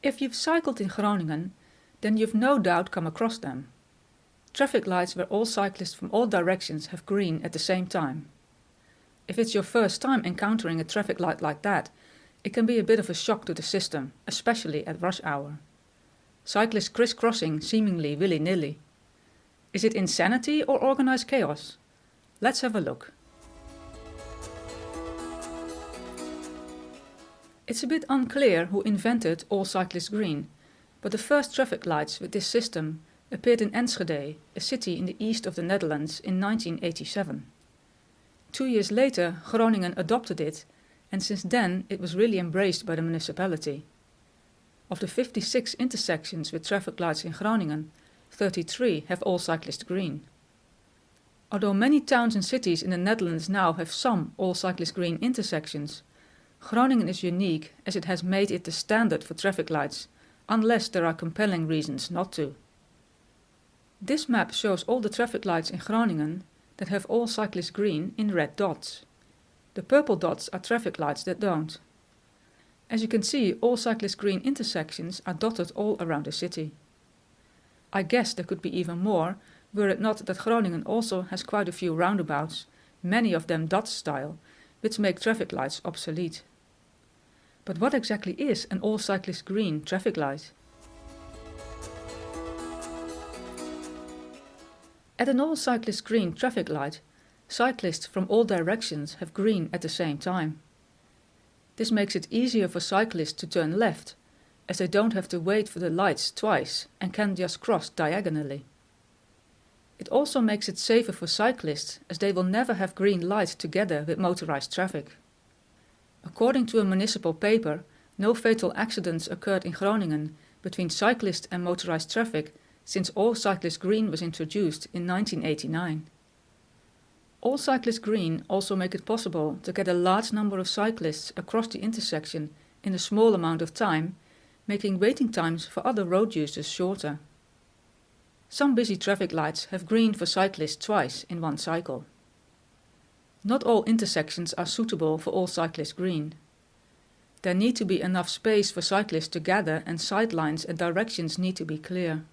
If you've cycled in Groningen, then you've no doubt come across them. Traffic lights where all cyclists from all directions have green at the same time. If it's your first time encountering a traffic light like that, it can be a bit of a shock to the system, especially at rush hour. Cyclists criss-crossing seemingly willy-nilly. Is it insanity or organized chaos? Let's have a look. It's a bit unclear who invented all cyclists green, but the first traffic lights with this system appeared in Enschede, a city in the east of the Netherlands, in 1987. 2 years later, Groningen adopted it, and since then it was really embraced by the municipality. Of the 56 intersections with traffic lights in Groningen, 33 have all cyclists green. Although many towns and cities in the Netherlands now have some all cyclist green intersections, Groningen is unique as it has made it the standard for traffic lights, unless there are compelling reasons not to. This map shows all the traffic lights in Groningen that have all cyclists green in red dots. The purple dots are traffic lights that don't. As you can see, all cyclist green intersections are dotted all around the city. I guess there could be even more, were it not that Groningen also has quite a few roundabouts, many of them dot style, which make traffic lights obsolete. But what exactly is an all cyclist green traffic light? At an all cyclist green traffic light, cyclists from all directions have green at the same time. This makes it easier for cyclists to turn left, as they don't have to wait for the lights twice and can just cross diagonally. It also makes it safer for cyclists, as they will never have green light together with motorised traffic. According to a municipal paper, no fatal accidents occurred in Groningen between cyclist and motorised traffic since all cyclist green was introduced in 1989. All cyclist green also make it possible to get a large number of cyclists across the intersection in a small amount of time, making waiting times for other road users shorter. Some busy traffic lights have green for cyclists twice in one cycle. Not all intersections are suitable for all cyclists green. There need to be enough space for cyclists to gather, and sidelines and directions need to be clear.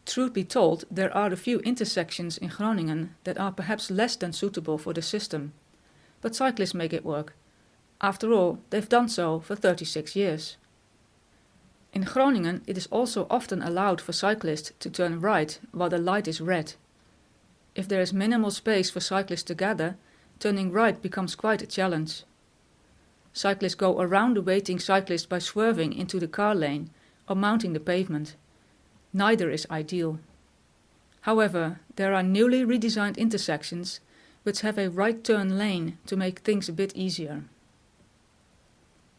Truth be told, there are a few intersections in Groningen that are perhaps less than suitable for the system, but cyclists make it work. After all, they've done so for 36 years. In Groningen, it is also often allowed for cyclists to turn right while the light is red. If there is minimal space for cyclists to gather, turning right becomes quite a challenge. Cyclists go around the waiting cyclist by swerving into the car lane or mounting the pavement. Neither is ideal. However, there are newly redesigned intersections which have a right turn lane to make things a bit easier.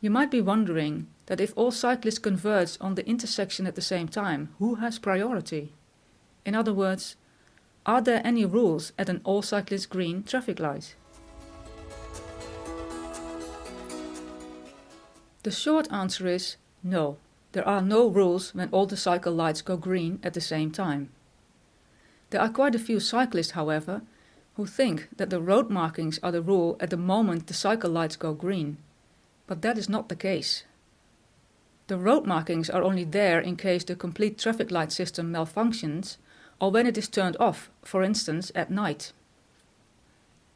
You might be wondering that if all cyclists converge on the intersection at the same time, who has priority? In other words, are there any rules at an all cyclist green traffic light? The short answer is no. There are no rules when all the cycle lights go green at the same time. There are quite a few cyclists, however, who think that the road markings are the rule at the moment the cycle lights go green, but that is not the case. The road markings are only there in case the complete traffic light system malfunctions or when it is turned off, for instance at night.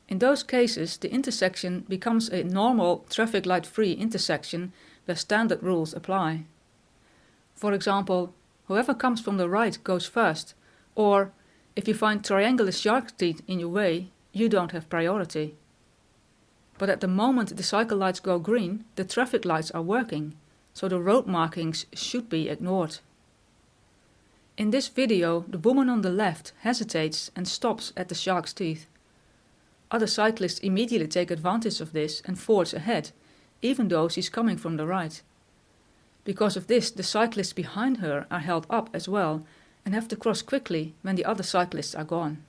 In those cases, the intersection becomes a normal traffic light-free intersection where standard rules apply. For example, whoever comes from the right goes first, or if you find triangular shark's teeth in your way, you don't have priority. But at the moment the cycle lights go green, the traffic lights are working, so the road markings should be ignored. In this video, the woman on the left hesitates and stops at the shark's teeth. Other cyclists immediately take advantage of this and forge ahead, even though she's coming from the right. Because of this, the cyclists behind her are held up as well and have to cross quickly when the other cyclists are gone.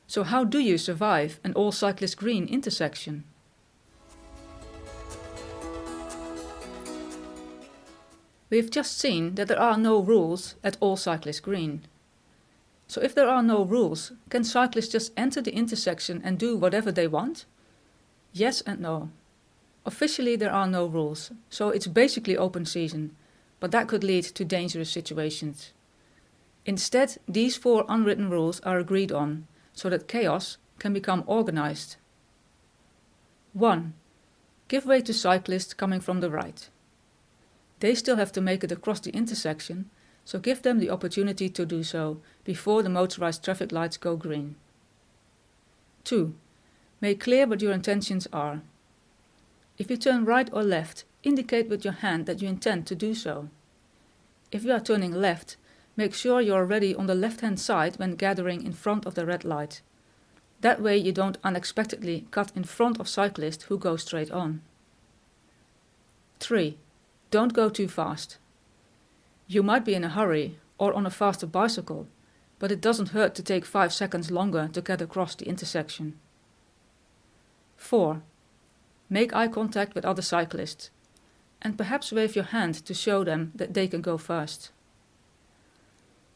So how do you survive an all cyclist green intersection? We've just seen that there are no rules at all cyclist green. So if there are no rules, can cyclists just enter the intersection and do whatever they want? Yes and no. Officially there are no rules, so it's basically open season, but that could lead to dangerous situations. Instead, these 4 unwritten rules are agreed on, so that chaos can become organised. 1. Give way to cyclists coming from the right. They still have to make it across the intersection, so give them the opportunity to do so before the motorised traffic lights go green. 2. Make clear what your intentions are. If you turn right or left, indicate with your hand that you intend to do so. If you are turning left, make sure you are already on the left-hand side when gathering in front of the red light. That way you don't unexpectedly cut in front of cyclists who go straight on. 3. Don't go too fast. You might be in a hurry or on a faster bicycle, but it doesn't hurt to take 5 seconds longer to get across the intersection. 4. Make eye contact with other cyclists, and perhaps wave your hand to show them that they can go first.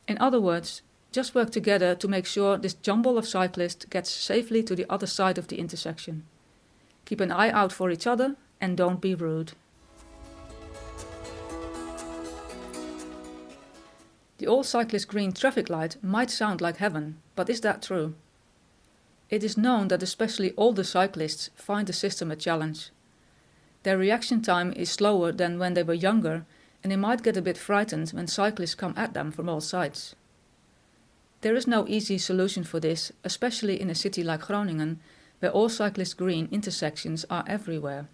In other words, just work together to make sure this jumble of cyclists gets safely to the other side of the intersection. Keep an eye out for each other and don't be rude. The all-cyclist green traffic light might sound like heaven, but is that true? It is known that especially older cyclists find the system a challenge. Their reaction time is slower than when they were younger, and they might get a bit frightened when cyclists come at them from all sides. There is no easy solution for this, especially in a city like Groningen, where all-cyclist green intersections are everywhere.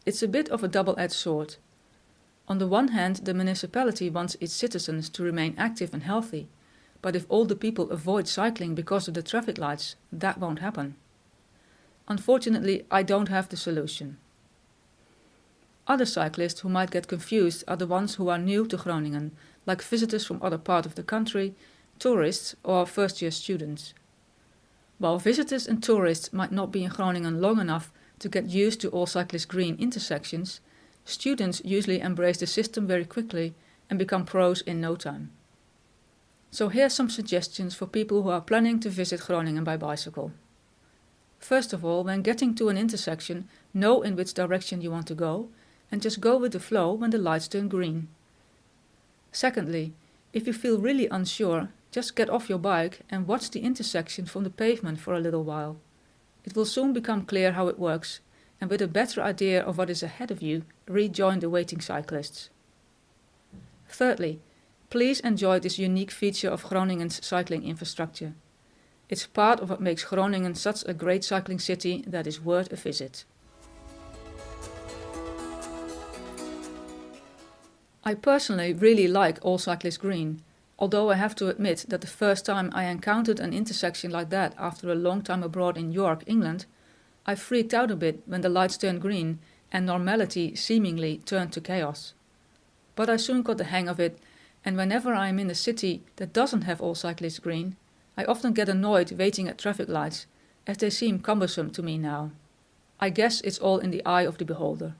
It's a bit of a double-edged sword. On the one hand, the municipality wants its citizens to remain active and healthy, but if older people avoid cycling because of the traffic lights, that won't happen. Unfortunately, I don't have the solution. Other cyclists who might get confused are the ones who are new to Groningen, like visitors from other parts of the country, tourists or first-year students. While visitors and tourists might not be in Groningen long enough to get used to all cyclist green intersections, students usually embrace the system very quickly and become pros in no time. So here's some suggestions for people who are planning to visit Groningen by bicycle. First of all, when getting to an intersection, know in which direction you want to go and just go with the flow when the lights turn green. Secondly, if you feel really unsure, just get off your bike and watch the intersection from the pavement for a little while. It will soon become clear how it works, and with a better idea of what is ahead of you, rejoin the waiting cyclists. Thirdly, please enjoy this unique feature of Groningen's cycling infrastructure. It's part of what makes Groningen such a great cycling city that is worth a visit. I personally really like all cyclist green, although I have to admit that the first time I encountered an intersection like that after a long time abroad in York, England, I freaked out a bit when the lights turned green and normality seemingly turned to chaos. But I soon got the hang of it, and whenever I am in a city that doesn't have all cyclists green, I often get annoyed waiting at traffic lights, as they seem cumbersome to me now. I guess it's all in the eye of the beholder.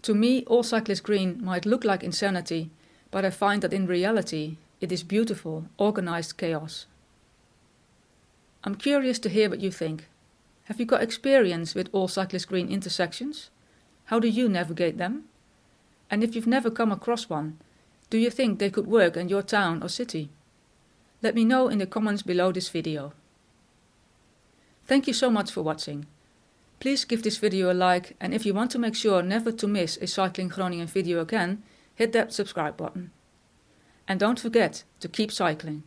To me, all cyclist green might look like insanity, but I find that in reality, it is beautiful, organised chaos. I'm curious to hear what you think. Have you got experience with all cyclist green intersections? How do you navigate them? And if you've never come across one, do you think they could work in your town or city? Let me know in the comments below this video. Thank you so much for watching. Please give this video a like, and if you want to make sure never to miss a Cycling Groningen video again, hit that subscribe button. And don't forget to keep cycling.